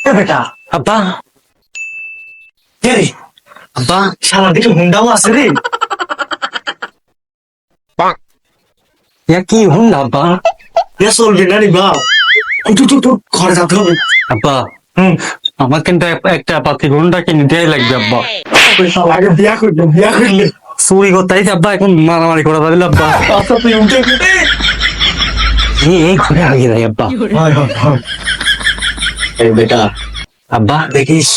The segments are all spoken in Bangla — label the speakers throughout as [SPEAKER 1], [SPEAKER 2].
[SPEAKER 1] বেটা
[SPEAKER 2] আব্বা
[SPEAKER 1] কে রে
[SPEAKER 2] আব্বা
[SPEAKER 1] সারা দিকে হুন্ডাও আছে রে
[SPEAKER 2] কি হুন্ডা আব্বা?
[SPEAKER 1] চলবে না রে বাপ একটু ঘরে যেতে হবে
[SPEAKER 2] আব্বা
[SPEAKER 1] হুম
[SPEAKER 2] আমার কিন্তু একটা পাতি হুন্ডা কিনে দেয়াই লাগবে আব্বা।
[SPEAKER 1] আগে বিয়া করলে
[SPEAKER 2] চুরি করতে আইছে আব্বা, এখন মারামারি করা যাবে না আব্বা।
[SPEAKER 1] আচ্ছা তুই উঠে
[SPEAKER 2] এই ঘরে আগে যাই আব্বা।
[SPEAKER 1] হয় এই বেটা
[SPEAKER 2] আব্বা
[SPEAKER 1] দেখিস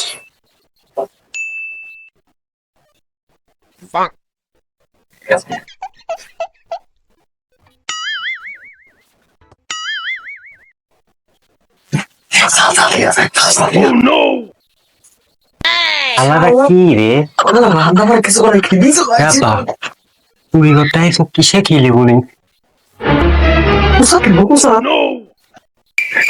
[SPEAKER 2] আলাদা কি রে
[SPEAKER 1] কিছু করে কিছু
[SPEAKER 2] আব্বা? চুরি করতে আইছো কিসে খেলে বলি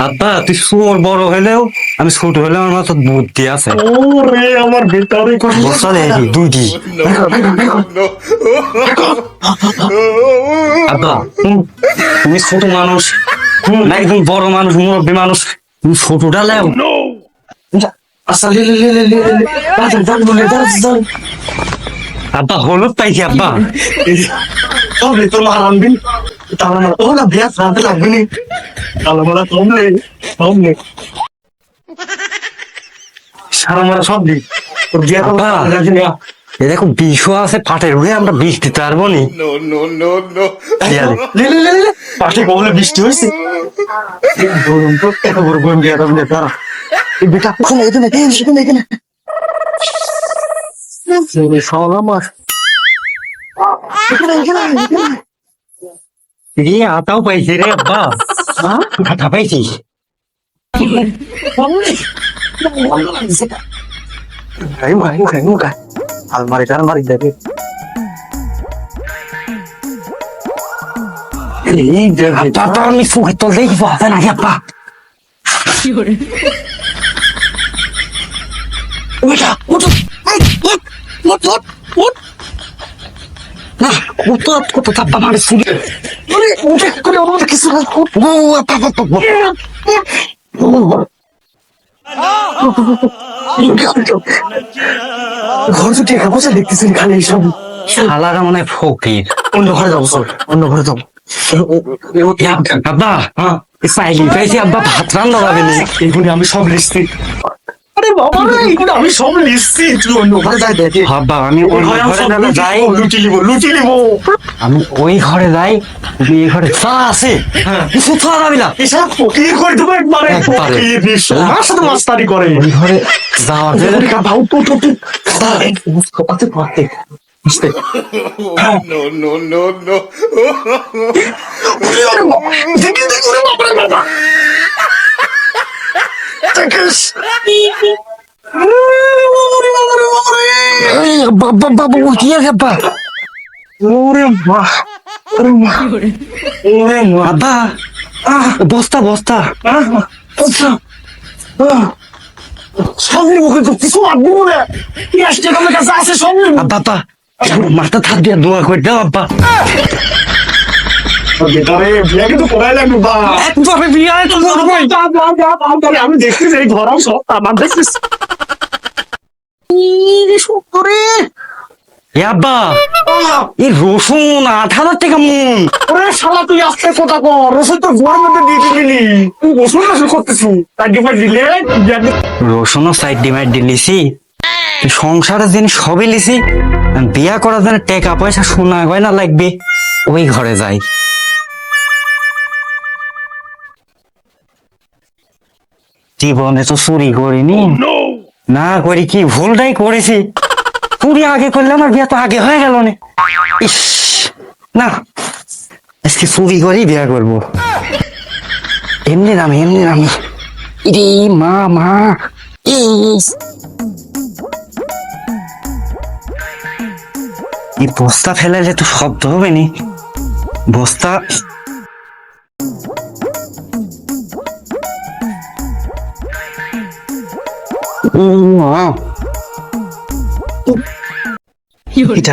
[SPEAKER 2] আব্বা? তুই সুর বড় হলেও আমি ছোট হলেও আমার তো বুদ্ধি আছে।
[SPEAKER 1] ওরে আমার বেটারে
[SPEAKER 2] বসা দেখি দুইটি আব্বা। তুমি ছোট মানুষ না একদম বড় মানুষ, মুরব্বী মানুষ, তুমি ছোটটা লেও।
[SPEAKER 1] আচ্ছা লে
[SPEAKER 2] আব্বা হলুদ পাইছি আব্বা।
[SPEAKER 1] তবে তো মারানবি তাহলে আমার ও না বিয়া সাথে লাগবে নি তাহলে মারা কমলে সারা মারা সব দি তোর বিয়া তো
[SPEAKER 2] আব্বা।
[SPEAKER 1] লাগবে না
[SPEAKER 2] এ দেখো বিষও আছে পাটের উড়ে, আমরা বিষ দিতে পারবো নি।
[SPEAKER 1] লে পাশে কমলে বৃষ্টি হয়েছে গরম তো এত বড় গরম বিয়া তাহলে তারা এই বেটা কোন এখানে এখানে সালা মার
[SPEAKER 2] রে আতাও পাইছি রে আব্বা। আটা পাইছিস?
[SPEAKER 1] আলমারি দেবে
[SPEAKER 2] আব্বা আমি ফুকে তো দেখবো হবে না আব্বা।
[SPEAKER 1] বেটা
[SPEAKER 2] না কত আব্বা মানে ফুকে
[SPEAKER 1] উঠে করে আমার কিছু ঘর তো টেকা পয়সা দেখতেছেন খালি এইসব
[SPEAKER 2] শালারা মনে হয় ফকির।
[SPEAKER 1] অন্য ঘরে যাবো চল অন্য ঘরে যাবো
[SPEAKER 2] আব্বা চাইলি পাইছি আব্বা, ভাত রান্না যাবে না।
[SPEAKER 1] এইগুলি আমি সব লিখছি আরে বাবা রে এইগুলো আমি সব লিখছি তুই অন্য ঘরে যাই দেখে
[SPEAKER 2] আব্বা আমি ওই ঘরে যাই,
[SPEAKER 1] লুটি লিব
[SPEAKER 2] আমি ওই ঘরে যাই, তুমি এই ঘরে চা আছে কিছু খাওয়া যাবি না।
[SPEAKER 1] এসব ফকির করে দেবো একবারে
[SPEAKER 2] একবারে।
[SPEAKER 1] ফকির আমার সাথে মাস্তারি করে
[SPEAKER 2] ওই ঘরে যাওয়ার জন্য
[SPEAKER 1] ভাউ তো কপাতে পাতে
[SPEAKER 2] বাবু কি আছে আব্বা? আব্বা বস্তা বস্তা
[SPEAKER 1] সঙ্গের মুখে তো কিছু লাগবে না পেঁয়াজটা আমার কাছে আছে সঙ্গের
[SPEAKER 2] আব্বা আব্বা মাথা থাক দিয়ে দোয়া করে দাও আব্বা।
[SPEAKER 1] বেটারে বিয়া কিন্তু করাই লাগবে বা
[SPEAKER 2] একবারে বিয়ে তো করবোই।
[SPEAKER 1] আমি দেখছি যে এই ঘরাও সব আমার দেখছিস
[SPEAKER 2] এ আব্বা এই রসুন 8,000 টাকা মন।
[SPEAKER 1] ওরে শালা তুই আস্তে কথা কর রসুন তো ঘরের মধ্যে দিয়ে দিবি তুই রসুন করতেছি তার ডিমান্ড দিলে
[SPEAKER 2] রসুনও সাইড ডিমাইড দিলিছি, সংসারের জিনিস সবই লিছি, বিয়া করার জন্য টাকা পয়সা সোনা গয়না লাগবে, ওই ঘরে যাই। জীবনে তো চুরি করিনি, না করি কি ভুলটাই করেছি। চুরি আগে করলে আমার বিয়া তো আগে হয়ে গেল না। ইস না, আজকে চুরি করেই বিয়া করবো। এমনি নামি ইরে মা মা ইস এই বস্তা ফেলালে তো শব্দ হবে নি। বস্তা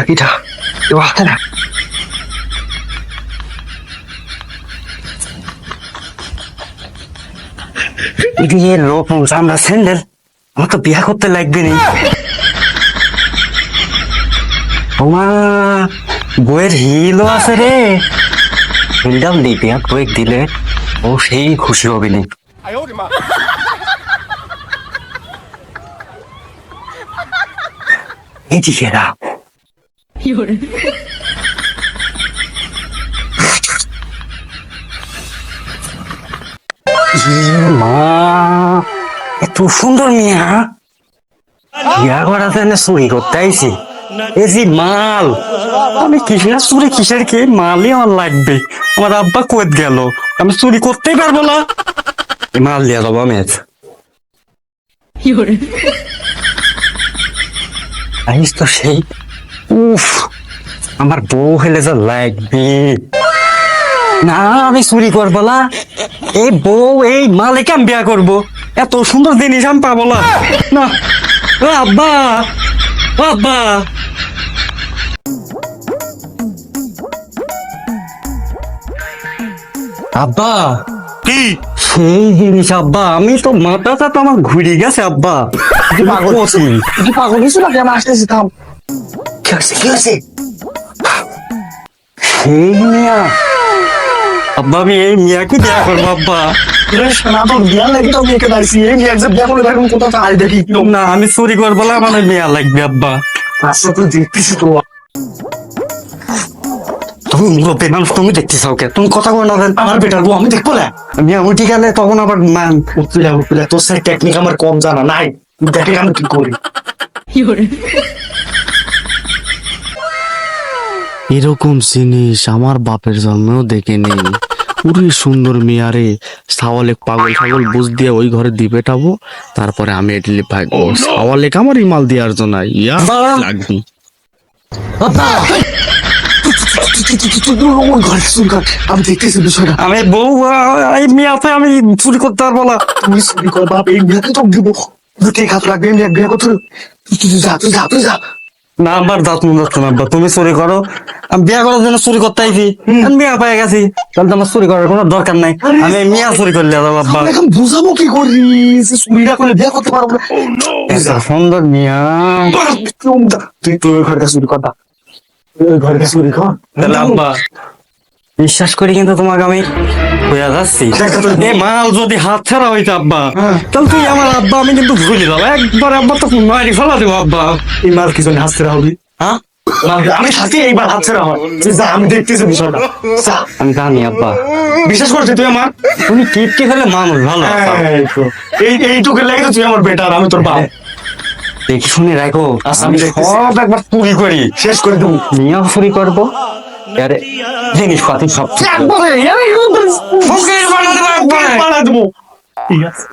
[SPEAKER 2] কিটা কেউ আসতে না। বিয়ের লোক আমরা স্যান্ডেল আমার তো বিয়া করতে লাগবে না। ওমা বইয়ের হিলও আছে রে, হিলটাও দিই বিয়া কয়েক দিলে ও সেই খুশি হবে না। এদিকে রা মা এত সুন্দর মিয়া, বিয়া করা না চুরি করতে আইছি। এই যে মাল, আমি কিসের চুরি কিসের কি মালই আমার লাগবে। আমার আব্বা কই গেল, আমি চুরি করতেই পারবো না। এই মাল দিয়া যাবো আমি আজ। আইস তো সেই উফ, আমার বউ হলে যা লাগবে না, আমি চুরি করবো না। এই বউ এই মালিক আমি বিয়া করবো, এত সুন্দর জিনিস আমি পাবো না। না ও আব্বা, ও আব্বা, আব্বা
[SPEAKER 1] কি
[SPEAKER 2] সেই জিনিস আব্বা, আমি তো মাথাটা তো আমার ঘুরে গেছে আব্বা।
[SPEAKER 1] পাগল কিছু লাগে, আমি আসতেছি, থাম। কি হয়েছে?
[SPEAKER 2] সেই মিয়া আব্বা, আমি এই মিয়াকে বিয়া করবো আব্বা। না আমি চুরি করবো না, আমার মেয়া লাগবে আব্বা। তুমি মুরব্বী মানুষ, তুমি দেখতে চাও কে? তুমি কথা বলো না।
[SPEAKER 1] আমার বেটার বউ আমি দেখবো না।
[SPEAKER 2] মিয়া উঠে গেলে তখন আবার মান
[SPEAKER 1] তোর সাথে টেকনিক আমার কম জানা নাই, দেখে আমি কি করি।
[SPEAKER 3] এরকম জিনিস আমার বাপের জন্মেও দেখিনি। পুরি সুন্দর মেয়ারে সাওয়ালেক পাগল ছাগল বুঝ দিয়ে ওই ঘরে দিয়ে পেটাবো, তারপরে আমি এটলি ভাগবো। সাওয়ালেক আমার ইমাল দেওয়ার জন্য ইয়া লাগবি।
[SPEAKER 1] আমি দেখতেছি বিষয়টা।
[SPEAKER 2] আমি বউ এই মিয়াতে আমি চুরি করতে পারবো না।
[SPEAKER 1] তুমি চুরি কর বাপ, এই বিয়াকে তো দিব, দুটি হাত লাগবে, আমি এক বিয়া করতে। তুই যা।
[SPEAKER 2] না আবার দাঁত মন যাচ্ছে না আব্বা, তুমি চুরি করো, আমি বিয়া করার জন্য চুরি করতে আইছি, আমি বিয়া পেয়ে গেছি, তাহলে তো আমার চুরি করার কোনো দরকার নাই। আমি মিয়া চুরি করলে যাবো আব্বা।
[SPEAKER 1] এখন বুঝাবো কি করি, চুরিটা করলে বিয়া করতে পারবো না।
[SPEAKER 2] এত সুন্দর মিয়া,
[SPEAKER 1] তুই ওই ঘরটা চুরি কর, ওই ঘরটা চুরি কর।
[SPEAKER 2] তাহলে আব্বা বিশ্বাস করি কিন্তু তোমাকে আমি হইয়া যাচ্ছি। এ মাল যদি হাত ছাড়া হইতো আব্বা, তাহলে তুই আমার আব্বা আমি কিন্তু ভুলে যাবো একবার। আব্বা তো মারি ফেলা দেবো আব্বা।
[SPEAKER 1] এই মাল কি জন্য হাসতে হবি?
[SPEAKER 2] হ্যাঁ
[SPEAKER 1] আমি থাকি, এইবার হাত ছেড়ে আমার। যা, আমি দেখতেছি বিষয়টা। যা।
[SPEAKER 2] আমি জানি আব্বা,
[SPEAKER 1] বিশ্বাস করছি তুই আমার?
[SPEAKER 2] তুমি টিপকে ফেলে মানুষ ভালো আব্বা।
[SPEAKER 1] এইটুকু লেগে তো তুই আমার বেটার, আমি তোর বাপ।
[SPEAKER 2] দেখি শুনে রাখো,
[SPEAKER 1] আচ্ছা,
[SPEAKER 2] আমি
[SPEAKER 1] আমি দেখতেছি।
[SPEAKER 2] সব একবার চুরি করি,
[SPEAKER 1] শেষ করে দেবো
[SPEAKER 2] নিয়েও চুরি করবো, আরে জিনিসপাতি সব চুরি করবো।
[SPEAKER 1] একবারে,
[SPEAKER 2] ফকির বানাতে পারবো একবারে।
[SPEAKER 1] বানায় দেবো। ঠিক আছে,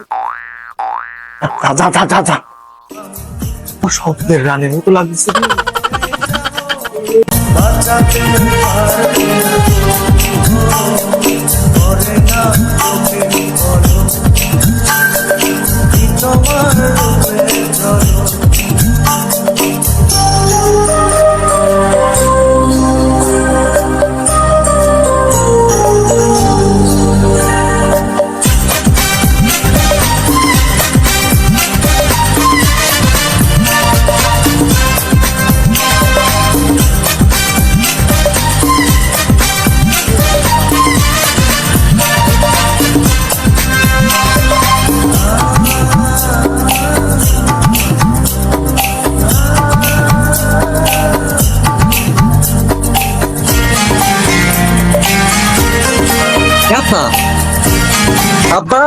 [SPEAKER 1] যা। আমার স্বপ্নের রানের মতো লাগছে।
[SPEAKER 2] আব্বা আব্বা,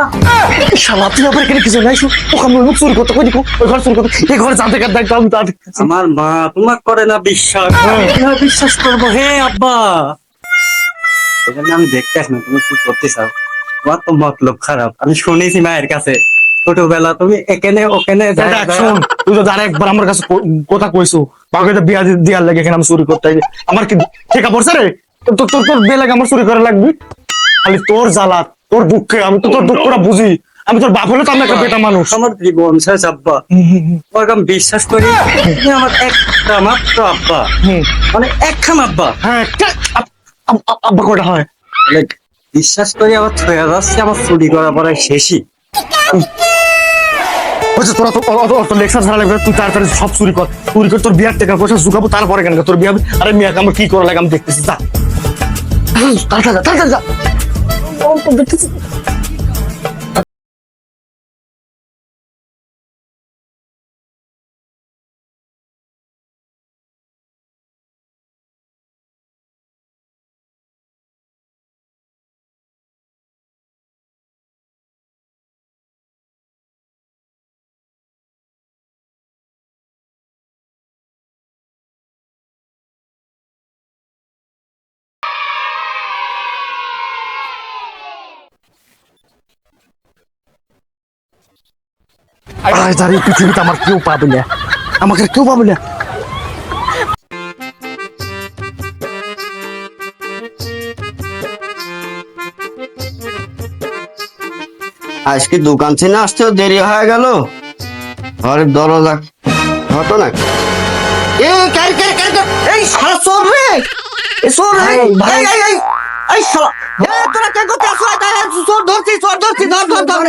[SPEAKER 1] শালা তুই আবার এখানে কিছু নাই, ওখানে মুখ চুরি করতে কই, ওই ঘর চুরি করতে, এই ঘরে জানতে কার দায়িত্ব আমি তার।
[SPEAKER 2] আমার মা তোমাক করে না বিশ্বাস, কিভাবে বিশ্বাস করবো হে আব্বা? এখানে আমি দেখতে আসি না, তুমি কি করতে চাও? তোমার তো মতলব খারাপ, আমি শুনেছি মায়ের কাছে ছোটবেলা তুমি এখানে ওখানে
[SPEAKER 1] শোন, তুই তো যারা একবার আমার কাছে কথা কইছো, বাকি তো বিয়া দিয়ার লাগে এখানে আমি চুরি করতে আইছি। আমার কি ঠেকা পড়ছে রে? তোর বিয়ে লাগে আমার চুরি করা লাগবে? খালি তোর জ্বালা, তোর দুঃখে আমি তো তোর দুঃখটা বুঝি। আমি তোর বাপ হলে তো আমি একটা বেটা মানুষ।
[SPEAKER 2] আমার জীবন শেষ আব্বা, তোমাকে আমি বিশ্বাস করি, তুমি আমার একটা মাত্র আব্বা, মানে একখান আব্বা।
[SPEAKER 1] হ্যাঁ, আব্বা কটা হয়?
[SPEAKER 2] বিশ্বাস করি আমার ছয় যাচ্ছে, আমার চুরি করা পড়ায় শেষই।
[SPEAKER 1] বলছে তোরা তো অত লেকচার ছাড়া লাগবে, তুই তাড়াতাড়ি সব চুরি কর তোর বিয়ার টাকা পয়সা জুগাবো, তারপরে কেন তোর বিয়া। আরে মিয়াকে আমার কি করা লাগে আমি দেখতেছি, যা তাড়াতাড়ি যা। এই পৃথিবীতে আমার কেউ পাবে না, আমাকে আর কেউ পাবে না।
[SPEAKER 4] আজকে দোকান থেকে আসতেও দেরি হয়ে গেল, ঘরের দরজা হতো না। এই শালা চোর রে, এই চোর রে, এই শালা, তোরা কে করতে আসো? চোর ধরছি, ধর।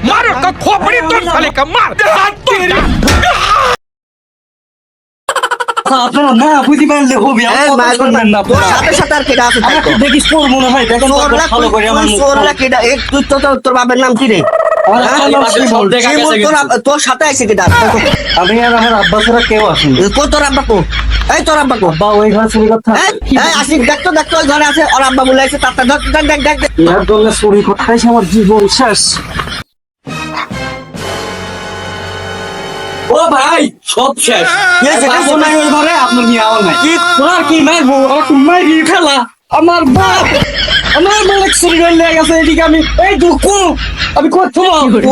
[SPEAKER 5] मार उसका खोपड़ी तोड़ साले का मार हाथ तोड़
[SPEAKER 2] আপনারা না বুঝি পারলে হবে,
[SPEAKER 4] এই মার করবেন না, তোর সাথে সাথে আর কেডা আছে?
[SPEAKER 2] দেখিস তোর মনে হয় দেখেন
[SPEAKER 4] চোররা
[SPEAKER 2] ভালো করে আমার মুখ।
[SPEAKER 4] চোররা কেডা? এই তুই তো তোর বাবার নাম কি রে? তোর সাথে আছে কেডা?
[SPEAKER 2] আমি আর আমার আব্বা ছাড়া কেউ আসেনি।
[SPEAKER 4] কো তোর আব্বা কো? এই তোর আব্বা কো?
[SPEAKER 2] বা ওই ঘর চুরি করতে
[SPEAKER 4] এই আসি, দেখতো ওই ঘরে আছে, ওর আব্বা বলে আছে, তার দেখ।
[SPEAKER 2] ইয়ার জন্য চুরি করতে এসে আমার জীবন শেষ। ও ভাই সব শেষ। বাবু নাই ওই ঘরে, আপনার নিয়ে আওয়াজ নাই। তোর কি মারবো? আমাকে মারি ফেলা। আমার বাপ আমার বলে চুরি করে নিয়ে গেছে, এদিকে আমি এই দুঃখ আমি করছো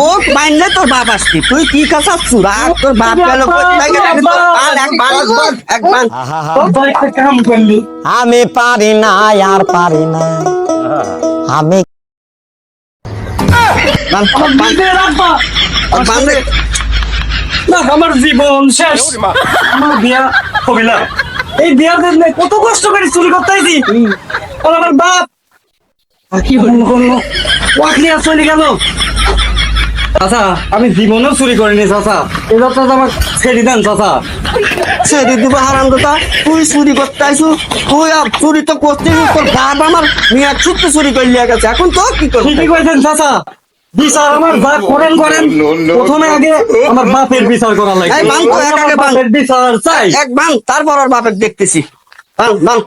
[SPEAKER 4] ও মাইনলে তোর বাপ আসছি, তুই কি কাছা চুরা? তোর বাপ গেল একবার
[SPEAKER 2] একটা কাম করলি।
[SPEAKER 6] আমি পারি না আর পারি না আমি
[SPEAKER 2] আমার জীবন শেষ, আমার বিয়া হবে না। এই বিয়ার জন্য কত কষ্ট করে চুরি করতে আইছি, আর আমার বাপ কি করলো ওয়াকলিয়া চলে গেল। চাচা আমি জীবনেও চুরি করিনি চাচা, এবার চাচা আমার ছেড়ে দেন চাচা।
[SPEAKER 4] ছেড়ে দিব হারাম কথা, তুই চুরি করতে আইসু, তুই চুরি তো করছিস, তোর বাপ আমার মিয়া ছুটতে চুরি করে নিয়ে গেছে, এখন তো কি করবি?
[SPEAKER 2] ঠিকই কইছেন চাচা, বিচার আমার বাপ করেন প্রথমে আগে আমার বাপের বিচার করা লাগে।
[SPEAKER 4] এই বান তো এক আগে বান।
[SPEAKER 2] বাপের বিচার চাই।
[SPEAKER 4] এক বান, তারপর ওর বাপের দেখতেছি। বান